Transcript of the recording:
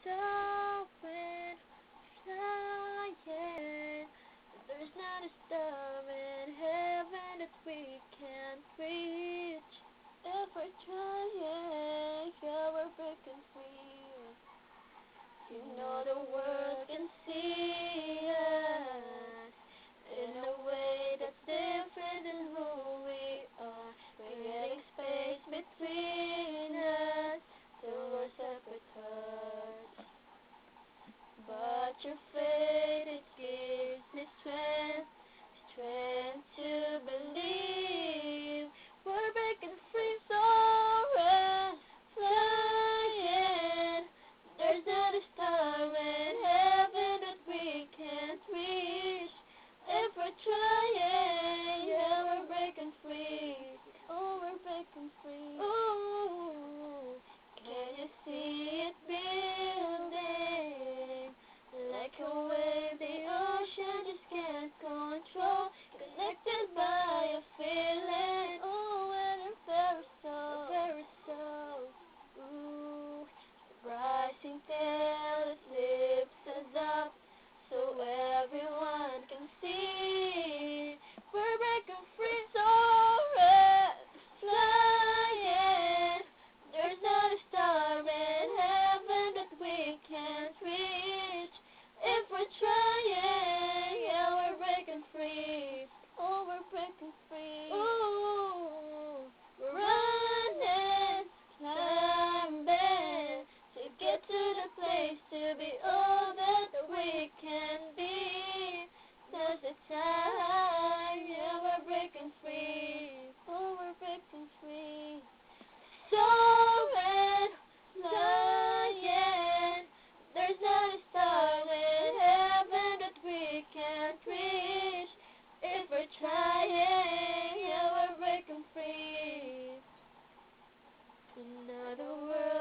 soaring, flying. There's not a star in heaven that we can't reach. If we're trying, yeah, we're breaking free. You know the world can see us in a way that's different than who we are. Creating space between us till we're separate hearts. But your faith, it gives me strength, strength to believe. We're breaking free, soaring, flying. There's not a star in heaven that we can't reach. If we're trying, yeah, we're breaking free. Oh, we're breaking free. Ooh, can you see it building? Like a wave the ocean just can't control. Connected by a feeling. Oh, and a very soul. Ooh, rising till it lifts us up, so everyone can see. We're breaking free, soaring, flying. There's not a star in heaven that we can't reach. If we're trying, yeah, we're breaking free. Oh, we're breaking free. Ooh, we're running, climbing to get to the place to be all that we can be. There's a time, yeah, we're breaking free. Oh, we're breaking free. Soaring, flying. There's not a star in heaven that we can't reach. If we're trying, yeah, we're breaking free. Another world.